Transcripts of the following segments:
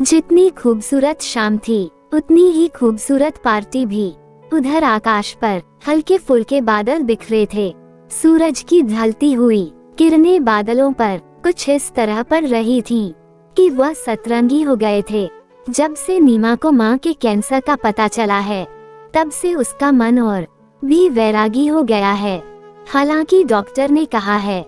जितनी खूबसूरत शाम थी उतनी ही खूबसूरत पार्टी भी। उधर आकाश पर हल्के फुल्के बादल बिखरे थे। सूरज की ढलती हुई किरणें बादलों पर कुछ इस तरह पड़ रही थीं कि वह सतरंगी हो गए थे। जब से नीमा को मां के कैंसर का पता चला है, तब से उसका मन और भी वैरागी हो गया है। हालांकि डॉक्टर ने कहा है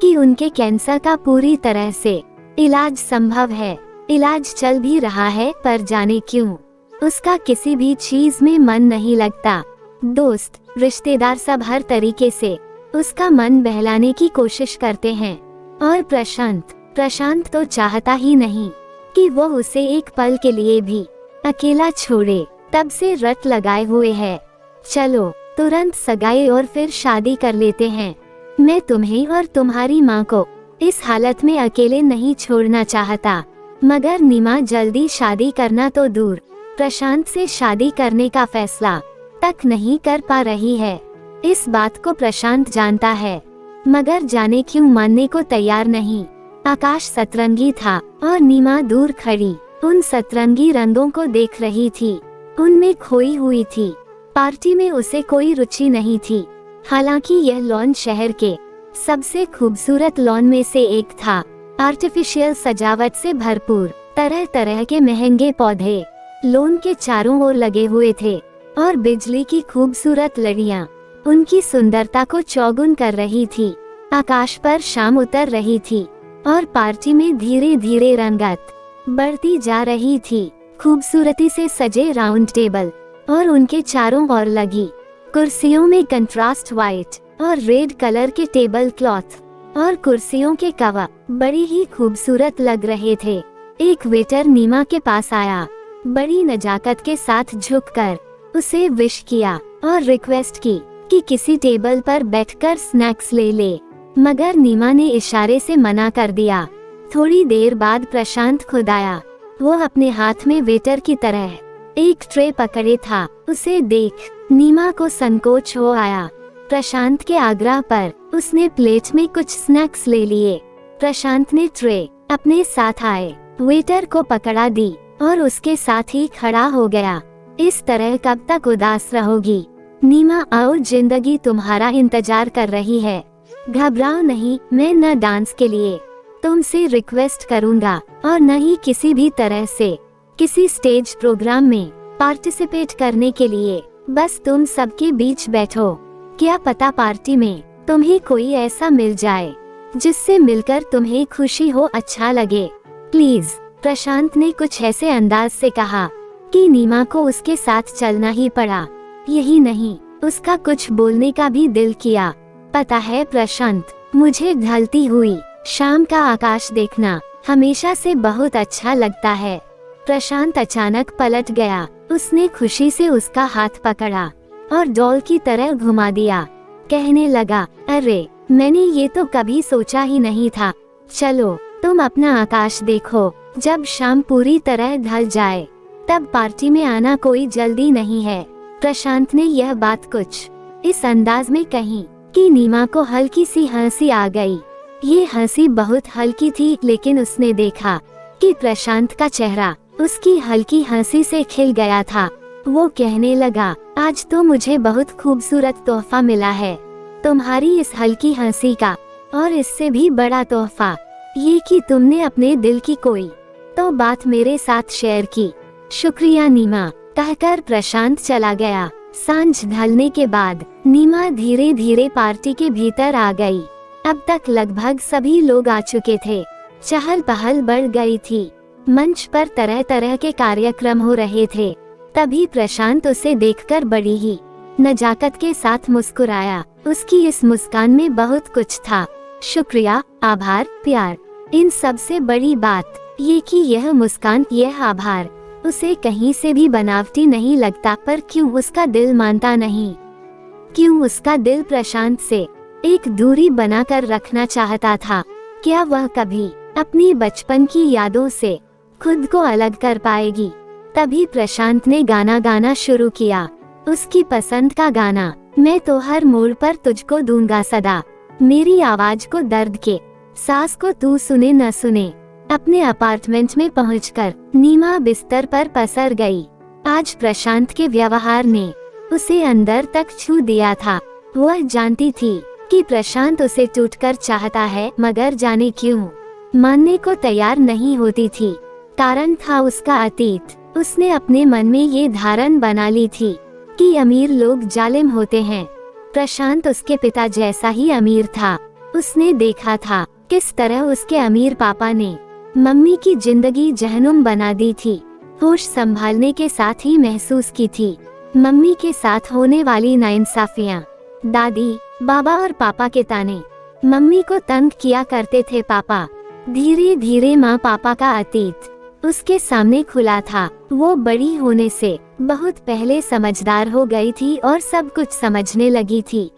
कि उनके कैंसर का पूरी तरह से इलाज संभव है, इलाज चल भी रहा है, पर जाने क्यों उसका किसी भी चीज में मन नहीं लगता। दोस्त, रिश्तेदार सब हर तरीके से उसका मन बहलाने की कोशिश करते हैं, और प्रशांत तो चाहता ही नहीं कि वो उसे एक पल के लिए भी अकेला छोड़े। तब से रट लगाए हुए है, चलो तुरंत सगाई और फिर शादी कर लेते हैं। मैं तुम्हें और तुम्हारी माँ को इस हालत में अकेले नहीं छोड़ना चाहता। मगर नीमा जल्दी शादी करना तो दूर, प्रशांत से शादी करने का फैसला तक नहीं कर पा रही है। इस बात को प्रशांत जानता है, मगर जाने क्यों मानने को तैयार नहीं। आकाश सतरंगी था और नीमा दूर खड़ी उन सतरंगी रंगों को देख रही थी, उनमें खोई हुई थी। पार्टी में उसे कोई रुचि नहीं थी। हालांकि यह लॉन शहर के सबसे खूबसूरत लॉन में से एक था। आर्टिफिशियल सजावट से भरपूर तरह तरह के महंगे पौधे लॉन के चारों ओर लगे हुए थे, और बिजली की खूबसूरत लड़ियां उनकी सुंदरता को चौगुन कर रही थी। आकाश पर शाम उतर रही थी और पार्टी में धीरे धीरे रंगत बढ़ती जा रही थी। खूबसूरती से सजे राउंड टेबल और उनके चारों ओर लगी कुर्सियों में कंट्रास्ट व्हाइट और रेड कलर के टेबल क्लॉथ और कुर्सियों के कवर बड़ी ही खूबसूरत लग रहे थे। एक वेटर नीमा के पास आया, बड़ी नजाकत के साथ झुककर उसे विश किया और रिक्वेस्ट की कि किसी टेबल पर बैठकर स्नैक्स ले ले, मगर नीमा ने इशारे से मना कर दिया। थोड़ी देर बाद प्रशांत खुद आया। वो अपने हाथ में वेटर की तरह एक ट्रे पकड़े था। उसे देख नीमा को संकोच हो आया। प्रशांत के आग्रह पर उसने प्लेट में कुछ स्नैक्स ले लिए। प्रशांत ने ट्रे अपने साथ आए वेटर को पकड़ा दी और उसके साथ ही खड़ा हो गया। इस तरह कब तक उदास रहोगी नीमा? आओ, जिंदगी तुम्हारा इंतजार कर रही है। घबराओ नहीं, मैं न डांस के लिए तुमसे रिक्वेस्ट करूंगा और न ही किसी भी तरह से किसी स्टेज प्रोग्राम में पार्टिसिपेट करने के लिए। बस तुम सबके बीच बैठो। क्या पता पार्टी में तुम्हें कोई ऐसा मिल जाए जिससे मिलकर तुम्हें खुशी हो, अच्छा लगे। प्लीज। प्रशांत ने कुछ ऐसे अंदाज से कहा कि नीमा को उसके साथ चलना ही पड़ा। यही नहीं, उसका कुछ बोलने का भी दिल किया। पता है प्रशांत, मुझे ढलती हुई शाम का आकाश देखना हमेशा से बहुत अच्छा लगता है। प्रशांत अचानक पलट गया। उसने खुशी से उसका हाथ पकड़ा और डॉल की तरह घुमा दिया। कहने लगा, अरे मैंने ये तो कभी सोचा ही नहीं था। चलो तुम अपना आकाश देखो। जब शाम पूरी तरह ढल जाए तब पार्टी में आना, कोई जल्दी नहीं है। प्रशांत ने यह बात कुछ इस अंदाज में कही कि नीमा को हल्की सी हंसी आ गई। ये हंसी बहुत हल्की थी, लेकिन उसने देखा कि प्रशांत का चेहरा उसकी हल्की हंसी से खिल गया था। वो कहने लगा, आज तो मुझे बहुत खूबसूरत तोहफा मिला है। तुम्हारी इस हल्की हंसी का और इससे भी बड़ा तोहफा ये कि तुमने अपने दिल की कोई तो बात मेरे साथ शेयर की। शुक्रिया नीमा, कहकर प्रशांत चला गया। सांझ ढलने के बाद नीमा धीरे धीरे पार्टी के भीतर आ गई। अब तक लगभग सभी लोग आ चुके थे। चहल पहल बढ़ गई थी। मंच पर तरह तरह के कार्यक्रम हो रहे थे। तभी प्रशांत उसे देखकर बड़ी ही नजाकत के साथ मुस्कुराया। उसकी इस मुस्कान में बहुत कुछ था। शुक्रिया, आभार, प्यार। इन सब से बड़ी बात ये कि यह मुस्कान, यह आभार उसे कहीं से भी बनावटी नहीं लगता। पर क्यों उसका दिल मानता नहीं? क्यों उसका दिल प्रशांत से एक दूरी बनाकर रखना चाहता था? क्या वह कभी अपनी बचपन की यादों से खुद को अलग कर पाएगी? तभी प्रशांत ने गाना गाना शुरू किया। उसकी पसंद का गाना, मैं तो हर मोड़ पर तुझको दूंगा सदा, मेरी आवाज को दर्द के, सास को तू सुने न सुने, अपने अपार्टमेंट में पहुंचकर नीमा बिस्तर पर पसर गई। आज प्रशांत के व्यवहार ने उसे अंदर तक छू दिया था। वह जानती थी कि प्रशांत उसे टूटकर चाहता है, मगर जाने क्यों मानने को तैयार नहीं होती थी। कारण था उसका अतीत। उसने अपने मन में ये धारणा बना ली थी कि अमीर लोग जालिम होते हैं। प्रशांत उसके पिता जैसा ही अमीर था। उसने देखा था किस तरह उसके अमीर पापा ने मम्मी की जिंदगी जहन्नुम बना दी थी। होश संभालने के साथ ही महसूस की थी मम्मी के साथ होने वाली नाइंसाफियां। दादी, बाबा और पापा के ताने मम्मी को तंग किया करते थे। पापा धीरे धीरे माँ पापा का अतीत उसके सामने खुला था। वो बड़ी होने से बहुत पहले समझदार हो गई थी और सब कुछ समझने लगी थी।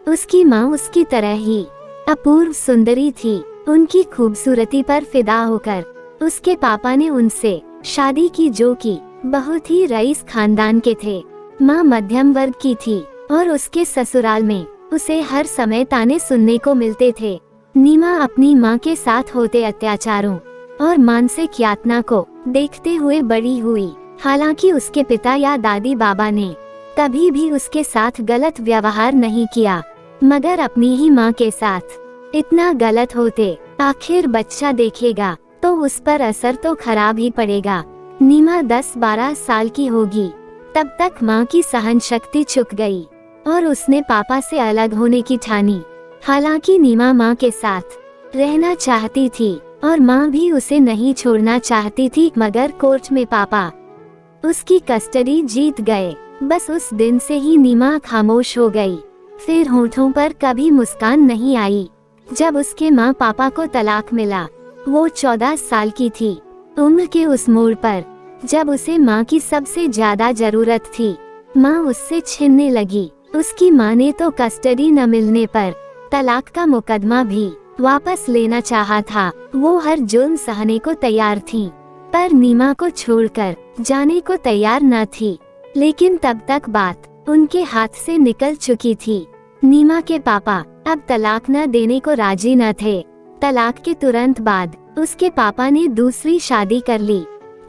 उसकी माँ उसकी तरह ही अपूर्व सुंदरी थी। उनकी खूबसूरती पर फिदा होकर उसके पापा ने उनसे शादी की, जो कि बहुत ही रईस खानदान के थे। माँ मध्यम वर्ग की थी और उसके ससुराल में उसे हर समय ताने सुनने को मिलते थे। नीमा अपनी माँ के साथ होते अत्याचारों और मानसिक यातना को देखते हुए बड़ी हुई। हालांकि उसके पिता या दादी बाबा ने कभी भी उसके साथ गलत व्यवहार नहीं किया, मगर अपनी ही माँ के साथ इतना गलत होते आखिर बच्चा देखेगा तो उस पर असर तो खराब ही पड़ेगा। नीमा 10-12 साल की होगी तब तक माँ की सहन शक्ति चुक गई और उसने पापा से अलग होने की ठानी। हालांकि नीमा माँ के साथ रहना चाहती थी और माँ भी उसे नहीं छोड़ना चाहती थी, मगर कोर्ट में पापा उसकी कस्टडी जीत गए। बस उस दिन से ही नीमा खामोश हो गई। फिर होठों पर कभी मुस्कान नहीं आई। जब उसके माँ पापा को तलाक मिला, वो 14 साल की थी। उम्र के उस मोड़ पर जब उसे माँ की सबसे ज्यादा जरूरत थी, माँ उससे छीनने लगी। उसकी माँ ने तो कस्टडी न मिलने पर तलाक का मुकदमा भी वापस लेना चाहा था। वो हर जुर्म सहने को तैयार थी, पर नीमा को छोड़कर जाने को तैयार न थी। लेकिन तब तक बात उनके हाथ से निकल चुकी थी। नीमा के पापा अब तलाक न देने को राजी न थे। तलाक के तुरंत बाद उसके पापा ने दूसरी शादी कर ली।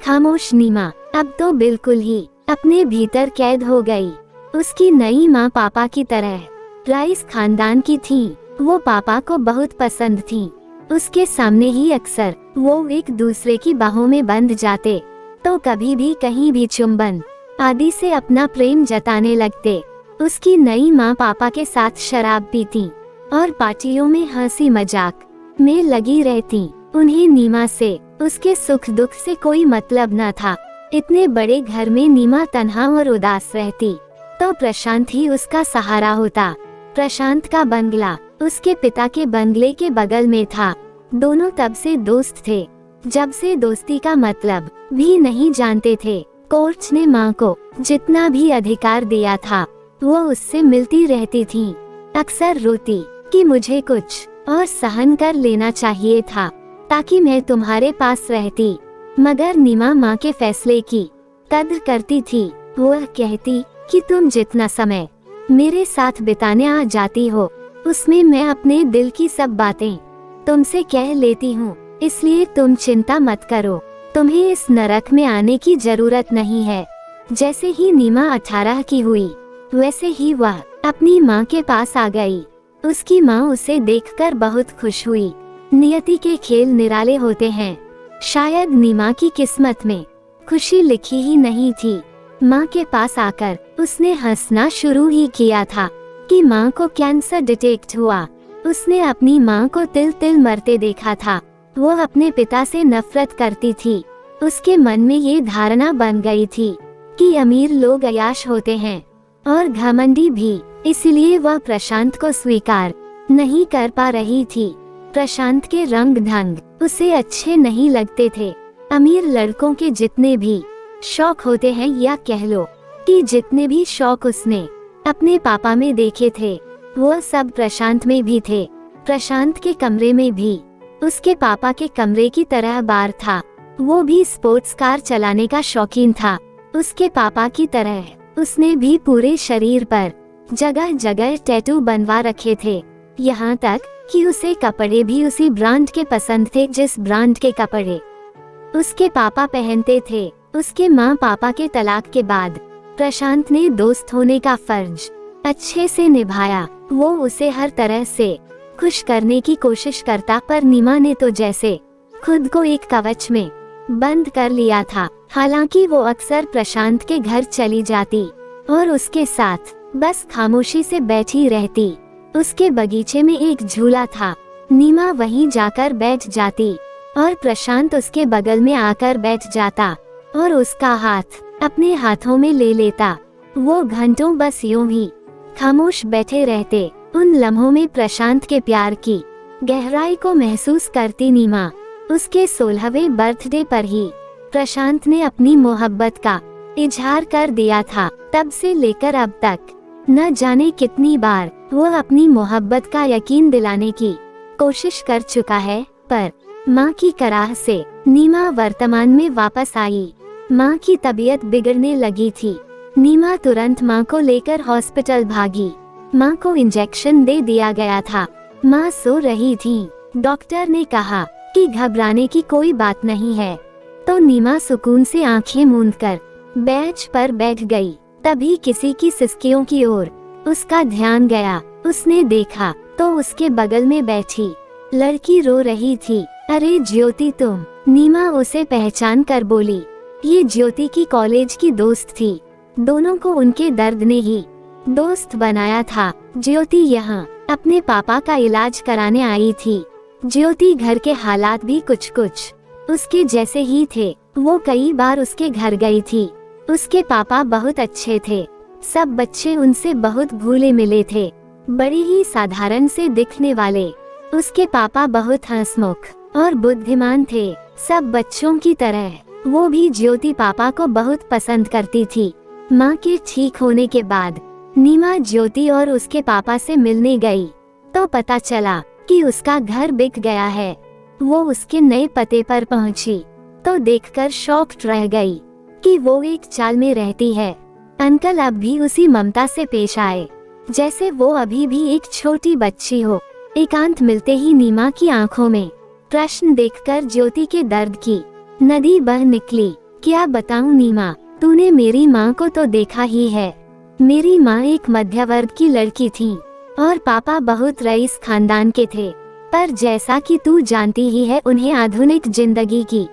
खामोश नीमा अब तो बिल्कुल ही अपने भीतर कैद हो गई। उसकी नई माँ पापा की तरह रईस खानदान की थी। वो पापा को बहुत पसंद थी। उसके सामने ही अक्सर वो एक दूसरे की बाहों में बंध जाते, तो कभी भी कहीं भी चुंबन आदि से अपना प्रेम जताने लगते। उसकी नई माँ पापा के साथ शराब पीती और पार्टियों में हंसी मजाक में लगी रहती। उन्हें नीमा से उसके सुख दुख से कोई मतलब न था। इतने बड़े घर में नीमा तन्हा और उदास रहती तो प्रशांत ही उसका सहारा होता। प्रशांत का बंगला उसके पिता के बंगले के बगल में था। दोनों तब से दोस्त थे जब से दोस्ती का मतलब भी नहीं जानते थे। कोर्ट ने माँ को जितना भी अधिकार दिया था वो उससे मिलती रहती थी। अक्सर रोती कि मुझे कुछ और सहन कर लेना चाहिए था ताकि मैं तुम्हारे पास रहती, मगर नीमा माँ के फैसले की कद्र करती थी। वह कहती कि तुम जितना समय मेरे साथ बिताने आ जाती हो, उसमें मैं अपने दिल की सब बातें तुमसे कह लेती हूँ, इसलिए तुम चिंता मत करो। तुम्हें इस नरक में आने की जरूरत नहीं है। जैसे ही नीमा 18 की हुई, वैसे ही वह अपनी माँ के पास आ गई। उसकी माँ उसे देखकर बहुत खुश हुई। नियति के खेल निराले होते हैं। शायद नीमा की किस्मत में खुशी लिखी ही नहीं थी। माँ के पास आकर उसने हंसना शुरू ही किया था कि माँ को कैंसर डिटेक्ट हुआ। उसने अपनी माँ को तिल तिल मरते देखा था। वो अपने पिता से नफरत करती थी। उसके मन में ये धारणा बन गई थी कि अमीर लोग अयाश होते हैं और घमंडी भी, इसलिए वह प्रशांत को स्वीकार नहीं कर पा रही थी। प्रशांत के रंग ढंग उसे अच्छे नहीं लगते थे। अमीर लड़कों के जितने भी शौक होते हैं, या कह लो कि जितने भी शौक उसने अपने पापा में देखे थे, वो सब प्रशांत में भी थे। प्रशांत के कमरे में भी उसके पापा के कमरे की तरह बार था। वो भी स्पोर्ट्स कार चलाने का शौकीन था। उसके पापा की तरह उसने भी पूरे शरीर पर जगह जगह टैटू बनवा रखे थे। यहाँ तक कि उसे कपड़े भी उसी ब्रांड के पसंद थे जिस ब्रांड के कपड़े उसके पापा पहनते थे। उसके माँ पापा के तलाक के बाद प्रशांत ने दोस्त होने का फर्ज अच्छे से निभाया। वो उसे हर तरह से खुश करने की कोशिश करता, पर नीमा ने तो जैसे खुद को एक कवच में बंद कर लिया था। हालांकि वो अक्सर प्रशांत के घर चली जाती और उसके साथ बस खामोशी से बैठी रहती। उसके बगीचे में एक झूला था, नीमा वहीं जाकर बैठ जाती और प्रशांत उसके बगल में आकर बैठ जाता और उसका हाथ अपने हाथों में ले लेता। वो घंटों बस यूं ही खामोश बैठे रहते। उन लम्हों में प्रशांत के प्यार की गहराई को महसूस करती नीमा। उसके 16वें बर्थडे पर ही प्रशांत ने अपनी मोहब्बत का इजहार कर दिया था। तब से लेकर अब तक न जाने कितनी बार वो अपनी मोहब्बत का यकीन दिलाने की कोशिश कर चुका है, पर माँ की कराह से नीमा वर्तमान में वापस आई। माँ की तबीयत बिगड़ने लगी थी। नीमा तुरंत माँ को लेकर हॉस्पिटल भागी। माँ को इंजेक्शन दे दिया गया था। माँ सो रही थी। डॉक्टर ने कहा कि घबराने की कोई बात नहीं है, तो नीमा सुकून से आंखें मूंदकर बेंच पर बैठ गई। तभी किसी की सिसकियों की ओर उसका ध्यान गया। उसने देखा तो उसके बगल में बैठी लड़की रो रही थी। अरे ज्योति तुम? नीमा उसे पहचान कर बोली। ये ज्योति की कॉलेज की दोस्त थी। दोनों को उनके दर्द ने ही दोस्त बनाया था। ज्योति यहाँ अपने पापा का इलाज कराने आई थी। ज्योति घर के हालात भी कुछ कुछ उसके जैसे ही थे। वो कई बार उसके घर गई थी। उसके पापा बहुत अच्छे थे। सब बच्चे उनसे बहुत घुले मिले थे, बड़ी ही साधारण से दिखने वाले। उसके पापा बहुत हंसमुख और बुद्धिमान थे, सब बच्चों की तरह। वो भी ज्योति पापा को बहुत पसंद करती थी। माँ के ठीक होने के बाद नीमा ज्योति और उसके पापा से मिलने गई तो पता चला कि उसका घर बिक गया है। वो उसके नए पते पर पहुंची तो देखकर शॉक्ड रह गई कि वो एक चाल में रहती है। अंकल अब भी उसी ममता से पेश आए जैसे वो अभी भी एक छोटी बच्ची हो। एकांत मिलते ही नीमा की आंखों में प्रश्न देखकर ज्योति के दर्द की नदी बह निकली। क्या बताऊं नीमा, तूने मेरी माँ को तो देखा ही है। मेरी माँ एक मध्य वर्ग की लड़की थी और पापा बहुत रईस खानदान के थे, पर जैसा कि तू जानती ही है, उन्हें आधुनिक जिंदगी की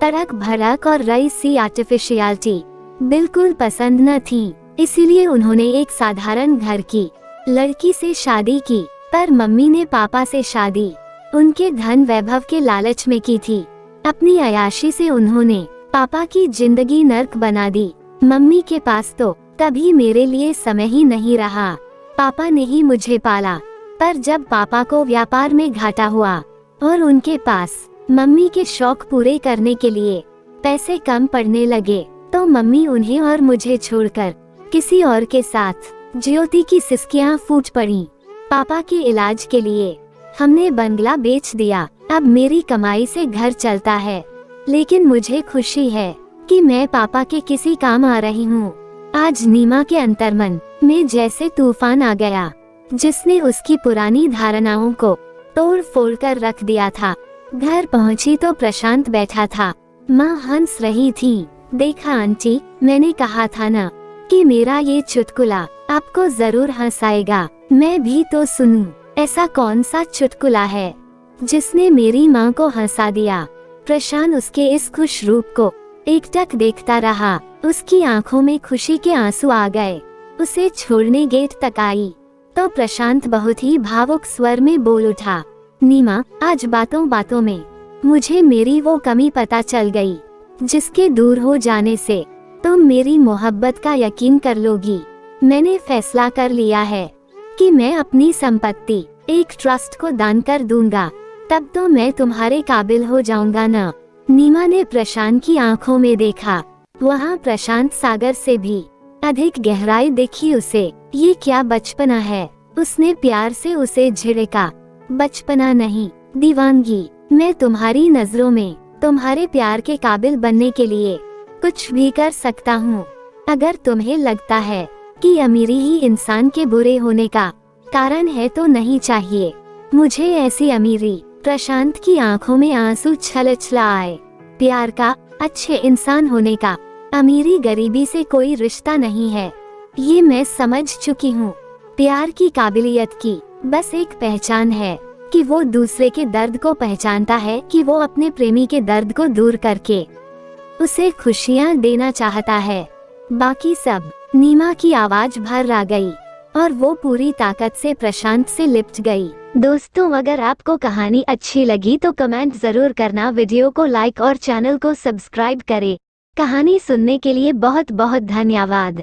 तड़क भड़क और रईस सी आर्टिफिशियलिटी बिल्कुल पसंद न थी। इसीलिए उन्होंने एक साधारण घर की लड़की से शादी की। पर मम्मी ने पापा से शादी उनके धन वैभव के लालच में की थी। अपनी अयाशी से उन्होंने पापा की जिंदगी नर्क बना दी। मम्मी के पास तो कभी मेरे लिए समय ही नहीं रहा। पापा ने ही मुझे पाला, पर जब पापा को व्यापार में घाटा हुआ और उनके पास मम्मी के शौक पूरे करने के लिए पैसे कम पड़ने लगे, तो मम्मी उन्हें और मुझे छोड़कर किसी और के साथ। ज्योति की सिसकियां फूट पड़ी। पापा के इलाज के लिए हमने बंगला बेच दिया। अब मेरी कमाई से घर चलता है, लेकिन मुझे खुशी है कि मैं पापा के किसी काम आ रही हूँ। आज नीमा के अंतर्मन में जैसे तूफान आ गया, जिसने उसकी पुरानी धारणाओं को तोड़ फोड़ कर रख दिया था। घर पहुंची तो प्रशांत बैठा था। माँ हंस रही थी। देखा आंटी, मैंने कहा था ना कि मेरा ये चुटकुला आपको जरूर हंसाएगा। मैं भी तो सुनूं। ऐसा कौन सा चुटकुला है जिसने मेरी माँ को हंसा दिया? प्रशांत उसके इस खुश रूप को एकटक देखता रहा। उसकी आंखों में खुशी के आंसू आ गए। उसे छोड़ने गेट तक आई तो प्रशांत बहुत ही भावुक स्वर में बोल उठा, नीमा, आज बातों बातों में मुझे मेरी वो कमी पता चल गई जिसके दूर हो जाने से तुम मेरी मोहब्बत का यकीन कर लोगी। मैंने फैसला कर लिया है कि मैं अपनी संपत्ति एक ट्रस्ट को दान कर दूंगा। तब तो मैं तुम्हारे काबिल हो जाऊंगा ना। नीमा ने प्रशांत की आंखों में देखा। वहाँ प्रशांत सागर से भी अधिक गहराई दिखी उसे। ये क्या बचपना है? उसने प्यार से उसे झिड़का। बचपना नहीं, दीवानगी। मैं तुम्हारी नजरों में तुम्हारे प्यार के काबिल बनने के लिए कुछ भी कर सकता हूँ। अगर तुम्हें लगता है कि अमीरी ही इंसान के बुरे होने का कारण है तो नहीं चाहिए। मुझे ऐसी अमीरी। प्रशांत की आंखों में आंसू छलछला आए। प्यार का, अच्छे इंसान होने का, अमीरी गरीबी से कोई रिश्ता नहीं है। ये मैं समझ चुकी हूँ। प्यार की काबिलियत की बस एक पहचान है कि वो दूसरे के दर्द को पहचानता है, कि वो अपने प्रेमी के दर्द को दूर करके उसे खुशियाँ देना चाहता है। बाकी सब। नीमा की आवाज भर आ गई और वो पूरी ताकत से प्रशांत से लिपट गई। दोस्तों, अगर आपको कहानी अच्छी लगी तो कमेंट जरूर करना, वीडियो को लाइक और चैनल को सब्सक्राइब करें। कहानी सुनने के लिए बहुत बहुत धन्यवाद।